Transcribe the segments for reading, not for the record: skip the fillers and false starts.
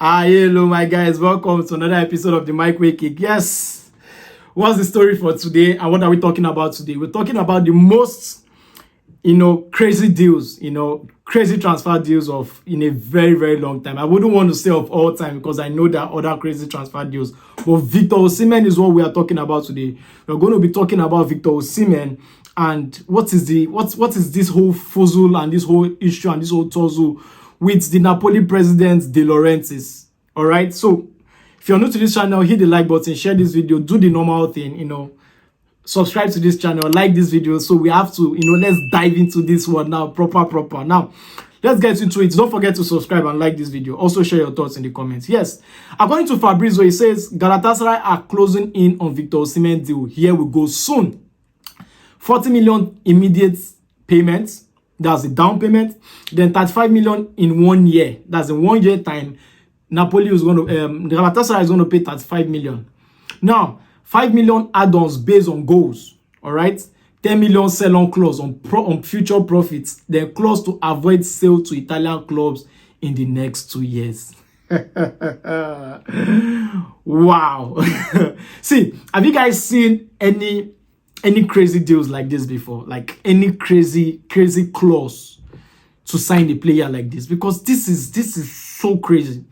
Hello my guys, welcome to another episode of the Microwave Kick. Yes, what's the story for today and what are we talking about today? We're talking about the most, crazy deals, crazy transfer deals in a very, very long time. I wouldn't want to say of all time because I know there are other crazy transfer deals. But Victor Osimhen is what we are talking about today. We're going to be talking about Victor Osimhen and what is this whole fuzzle and this whole issue and this whole tussle with the Napoli president De Laurentiis. All right, so if you're new to this channel, hit the like button, share this video, do the normal thing, subscribe to this channel, like this video. So we have to, let's dive into this one now, proper. Now, let's get into it. Don't forget to subscribe and like this video. Also share your thoughts in the comments. Yes, according to Fabrizio, he says Galatasaray are closing in on Victor Osimhen deal. Here we go soon. 40 million immediate payments. That's the down payment. Then 35 million in 1 year. That's in 1 year time. Napoli is going to, Galatasaray is going to pay 35 million. Now, 5 million add-ons based on goals. All right. 10 million sell-on clause on future profits. Then clause to avoid sale to Italian clubs in the next 2 years. Wow. See, have you guys seen any crazy deals like this before? Like any crazy clause to sign a player like this? Because this is so crazy.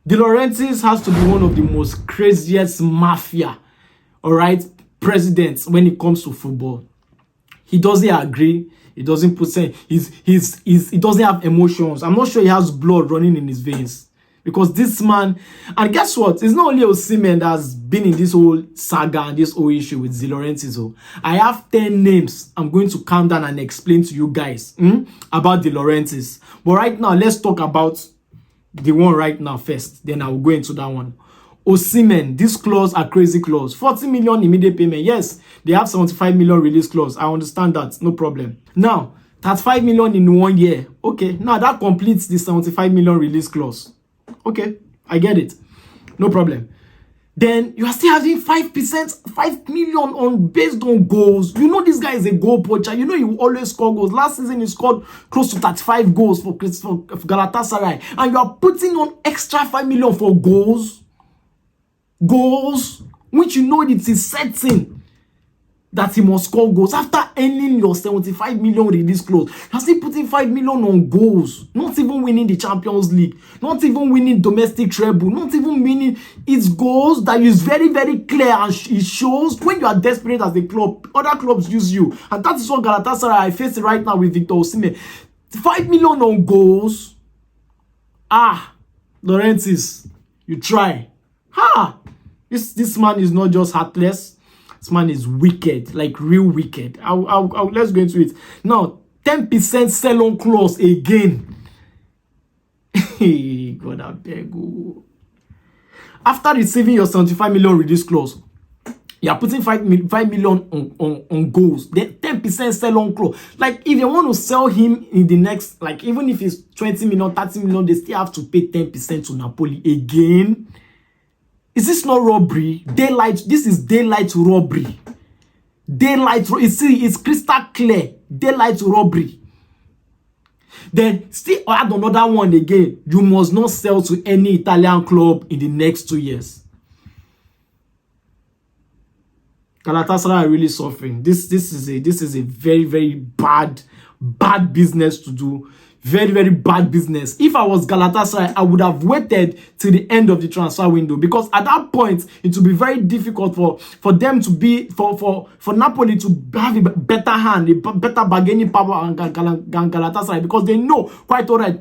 De Laurentiis has to be one of the most craziest mafia, all right, presidents when it comes to football. He doesn't agree. He doesn't put say he doesn't have emotions. I'm not sure he has blood running in his veins. Because this man, and guess what? It's not only Osimhen that has been in this whole saga and this whole issue with De Laurentiis. I have 10 names I'm going to calm down and explain to you guys about De Laurentiis. But right now, let's talk about the one right now first. Then I will go into that one. Osimhen, this clause are crazy clause. 40 million immediate payment. Yes, they have 75 million release clause. I understand that. No problem. Now, 35 million in 1 year. Okay, now that completes the 75 million release clause. Okay, I get it. No problem. Then you are still having 5%, 5 million on based on goals. You know this guy is a goal poacher. You know he will always score goals. Last season he scored close to 35 goals for Galatasaray. And you are putting on extra 5 million for goals. Goals, which you know it is certain that he must score goals. After earning your 75 million release clause, you're still putting 5 million on goals. Not even winning the Champions League. Not even winning domestic treble. Not even winning its goals that is very, very clear. And it shows when you are desperate as a club, other clubs use you. And that is what Galatasaray I face right now with Victor Osimhen. 5 million on goals. Laurentiis, you try. This man is not just heartless. This man is wicked, like real wicked. Let's go into it. Now, 10% sell-on clause again. God, I beg you. After receiving your 75 million release clause, you are putting 5 million on goals. Then 10% sell-on clause. Like, if you want to sell him in the next, like, even if it's 20 million, 30 million, they still have to pay 10% to Napoli again. Is this not robbery? This is daylight robbery. It's crystal clear. Daylight robbery. Then still add another one again. You must not sell to any Italian club in the next 2 years. Galatasaray are really suffering. This is a very, very bad business to do. Very, very bad business. If I was Galatasaray, I would have waited till the end of the transfer window, because at that point it will be very difficult for them to be for Napoli to have a better hand, a better bargaining power than Galatasaray, because they know quite all right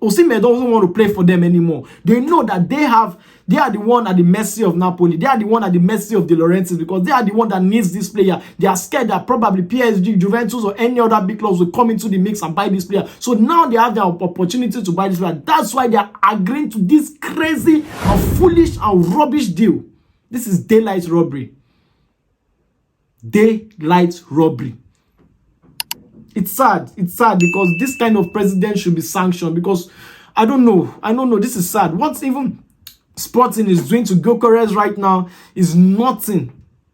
Osimhen doesn't want to play for them anymore. They know that they are the one at the mercy of Napoli. They are the one at the mercy of De Laurentiis, because they are the one that needs this player. They are scared that probably PSG, Juventus, or any other big clubs will come into the mix and buy this player. So now they have the opportunity to buy this player. That's why they are agreeing to this crazy and foolish and rubbish deal. This is daylight robbery. Daylight robbery. It's sad. It's sad because this kind of president should be sanctioned, because I don't know. This is sad. What's even Sporting is doing to Gyökeres right now is nothing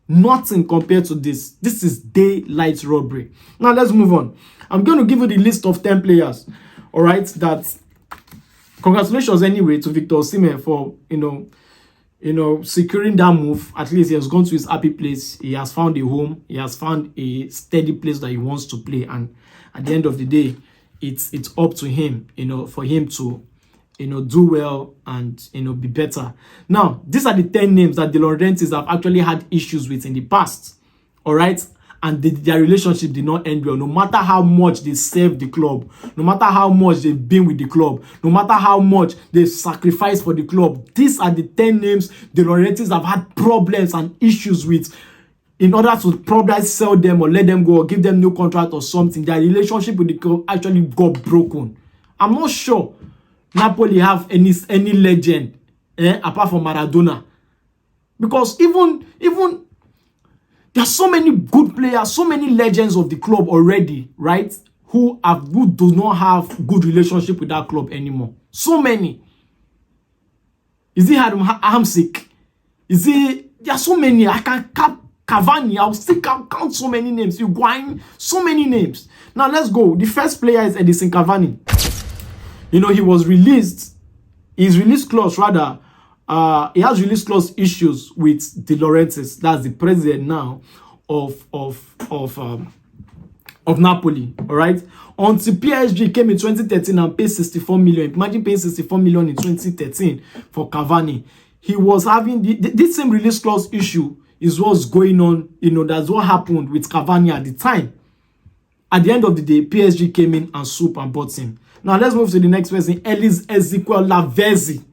compared to this. This is daylight robbery. Now let's move on. I'm going to give you the list of 10 players, all right, that congratulations anyway to Victor Osimhen for, securing that move. At least he has gone to his happy place. He has found a home. He has found a steady place that he wants to play. And at the end of the day, it's up to him, for him to, do well and, be better. Now, these are the 10 names that De Laurentiis have actually had issues with in the past. All right. And their relationship did not end well. No matter how much they served the club, no matter how much they've been with the club, no matter how much they sacrificed for the club, these are the 10 names De Laurentiis have had problems and issues with. In order to probably sell them or let them go or give them new contract or something, their relationship with the club actually got broken. I'm not sure Napoli have any legend apart from Maradona, because even there are so many good players, so many legends of the club already, right? Who do not have good relationship with that club anymore. So many. Is it Hamsik? There are so many. I can count Cavani. I'll still count so many names. Higuaín, so many names. Now let's go. The first player is Edinson Cavani. He was released. His release clause rather. He has release clause issues with De Laurentiis. That's the president now of Napoli. All right. Until PSG came in 2013 and paid 64 million. Imagine paying 64 million in 2013 for Cavani. He was having this same release clause issue is what's going on. That's what happened with Cavani at the time. At the end of the day, PSG came in and swooped and bought him. Now let's move to the next person. Ezequiel Lavezzi.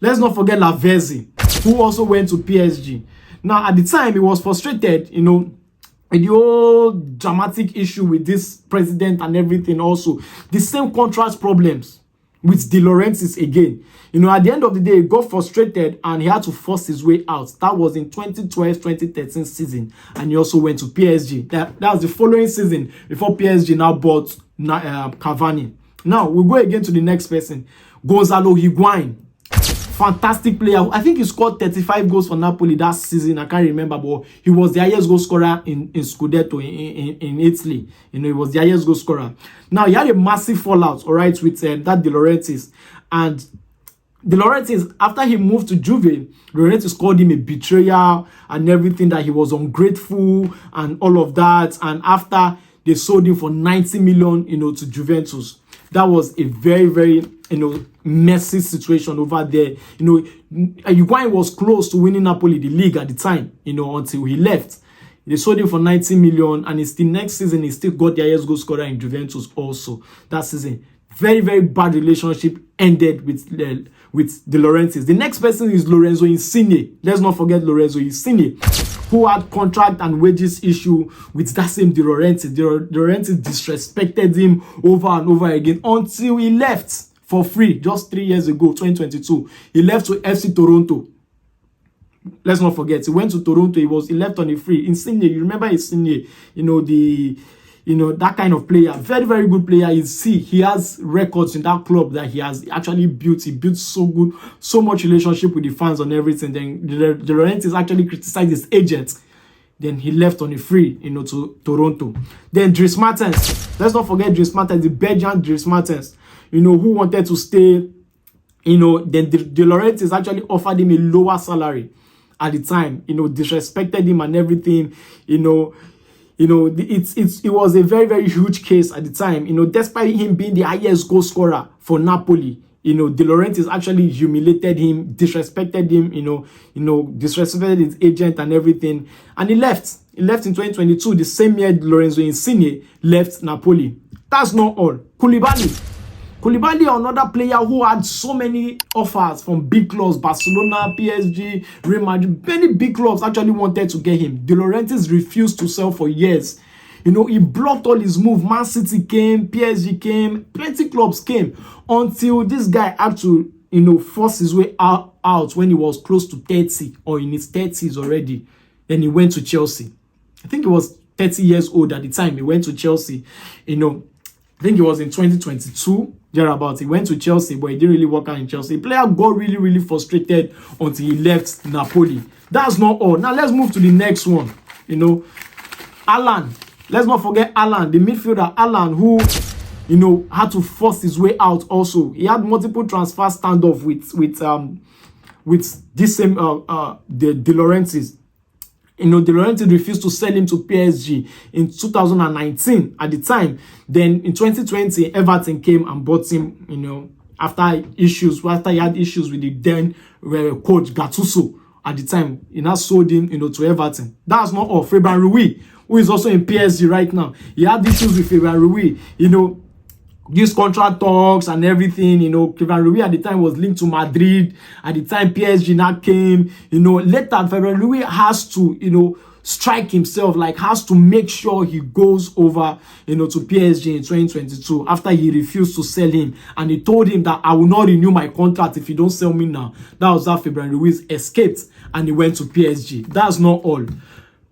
Let's not forget Lavezzi, who also went to PSG. Now, at the time, he was frustrated, with the whole dramatic issue with this president and everything also. The same contrast problems with De Laurentiis again. At the end of the day, he got frustrated and he had to force his way out. That was in 2012-2013 season. And he also went to PSG. That was the following season before PSG now bought Cavani. Now, we'll go again to the next person. Gonzalo Higuaín. Fantastic player. I think he scored 35 goals for Napoli that season. I can't remember, but he was the highest goal scorer in Scudetto in Italy. He was the highest goal scorer. Now, he had a massive fallout, all right, with that De Laurentiis. And De Laurentiis, after he moved to Juve, De Laurentiis called him a betrayer and everything, that he was ungrateful and all of that. And after they sold him for 90 million, to Juventus. That was a very, very, messy situation over there. Higuaín was close to winning Napoli the league at the time, until he left. They sold him for 90 million, and the next season he still got the highest goal scorer in Juventus also that season. Very, very bad relationship ended with De Laurentiis. The next person is Lorenzo Insigne. Let's not forget Lorenzo Insigne, who had contract and wages issue with that same De Laurentiis. De Laurentiis disrespected him over and over again until he left for free just 3 years ago, 2022. He left to FC Toronto. Let's not forget, he went to Toronto. He left on a free. Insigne, you remember Insigne? That kind of player, very, very good player. He has records in that club that he has actually built. He built so much relationship with the fans and everything. Then De Laurentiis actually criticized his agent. Then he left on a free, to Toronto. Then Dries Mertens. Let's not forget Dries Mertens, the Belgian Dries Mertens, who wanted to stay. Then De Laurentiis actually offered him a lower salary at the time. Disrespected him and everything. It was a very, very huge case at the time. Despite him being the highest goal scorer for Napoli, De Laurentiis actually humiliated him, disrespected him, disrespected his agent and everything. And he left. He left in 2022, the same year Lorenzo Insigne left Napoli. That's not all. Koulibaly, another player who had so many offers from big clubs, Barcelona, PSG, Real Madrid. Many big clubs actually wanted to get him. De Laurentiis refused to sell for years. He blocked all his moves. Man City came, PSG came, plenty clubs came, until this guy had to, force his way out when he was close to 30 or in his 30s already. Then he went to Chelsea. I think he was 30 years old at the time. He went to Chelsea. I think it was in 2022, thereabouts. He went to Chelsea, but he didn't really work out in Chelsea. The player got really, really frustrated until he left Napoli. That's not all. Now, let's move to the next one. Alan. Let's not forget Alan, the midfielder Alan, who you know, had to force his way out also. He had multiple transfer standoff with this same De Laurentiis. You know, De Laurentiis refused to sell him to PSG in 2019 at the time. Then in 2020, Everton came and bought him, you know, after he had issues with the then coach Gattuso at the time. He now sold him, you know, to Everton. That's not all. Fabian Ruiz, who is also in PSG right now, he had issues with Fabian Ruiz, you know, these contract talks and everything. You know, Fabian Ruiz at the time was linked to Madrid. At the time, PSG now came. You know, later, Fabian Ruiz has to, you know, strike himself, like has to make sure he goes over, you know, to PSG in 2022 after he refused to sell him. And he told him that I will not renew my contract if you don't sell me now. That was how Fabian Ruiz escaped and he went to PSG. That's not all.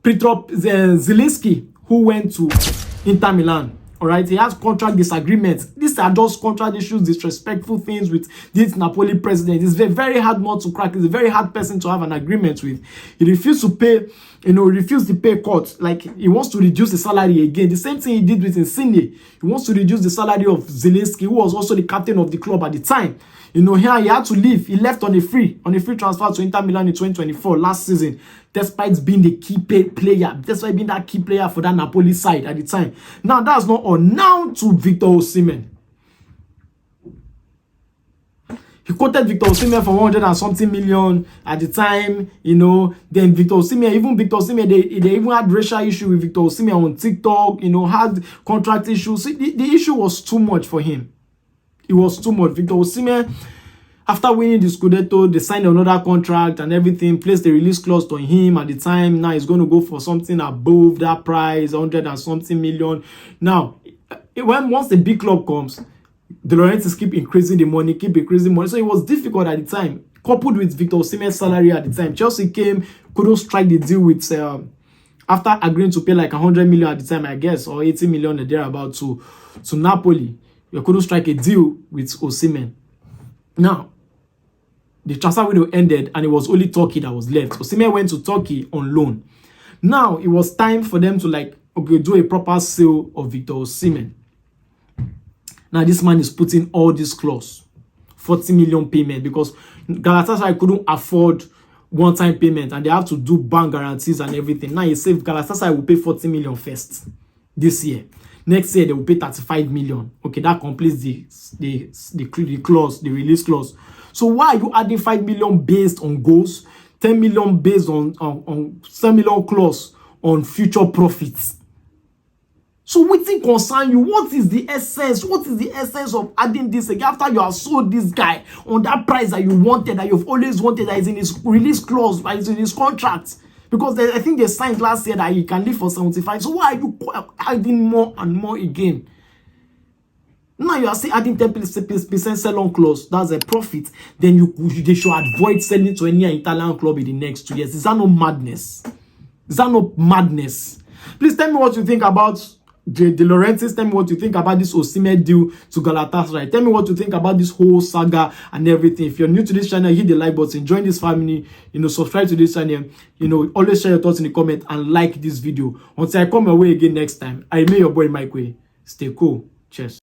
Petr Zielinski, who went to Inter Milan, all right, he has contract disagreements. These are just contract issues, disrespectful things with this Napoli president. It's very, very hard not to crack. It's a very hard person to have an agreement with. He refused to pay, you know, refused to pay cut. Like, he wants to reduce the salary again. The same thing he did with Insigne. He wants to reduce the salary of Zielinski, who was also the captain of the club at the time. You know, here he had to leave. He left on a free transfer to Inter Milan in 2024, last season, despite being the key player, despite being that key player for that Napoli side at the time. Now, that's not all. Now to Victor Osimhen. He quoted Victor Osimhen for 100 and something million at the time, you know. Then Victor Osimhen, they even had racial issue with Victor Osimhen on TikTok, you know, had contract issues. The issue was too much for him. It was too much. Victor Osimhen, after winning the Scudetto, they signed another contract and everything, placed a release clause on him at the time. Now he's going to go for something above that price, 100 and something million. Now, once the big club comes, De Laurentiis keep increasing the money. So it was difficult at the time, coupled with Victor Osimhen's salary at the time. Chelsea came, couldn't strike the deal with, after agreeing to pay like 100 million at the time, I guess, or 80 million a thereabout to Napoli. You couldn't strike a deal with Osimhen. Now, the transfer window ended and it was only Turkey that was left. Osimhen went to Turkey on loan. Now, it was time for them to, like, okay, do a proper sale of Victor Osimhen. Now, this man is putting all this clause, 40 million payment, because Galatasaray couldn't afford one-time payment and they have to do bank guarantees and everything. Now, he said Galatasaray will pay 40 million first this year. Next year, they will pay 35 million. Okay, that completes the clause, the release clause. So why are you adding 5 million based on goals, 10 million based on 7 million clause on future profits? So what thing concern you? What is the essence? What is the essence of adding this again after you have sold this guy on that price that you wanted, that you've always wanted, that is in his release clause, that is in his contract? Because I think they signed last year that he can live for 75. So why are you adding more and more again? Now you are still adding 10% sell-on clause. That's a profit. Then they should avoid selling to any Italian club in the next 2 years. Is that not madness? Is that not madness? Please tell me what you think about De Laurentiis. Tell me what you think about this Osimhen deal to Galatasaray. Tell me what you think about this whole saga and everything. If you're new to this channel, hit the like button, join this family, you know, subscribe to this channel, you know, always share your thoughts in the comment and like this video. Until I come your way again next time, I remain your boy Mike Way. Stay cool. Cheers.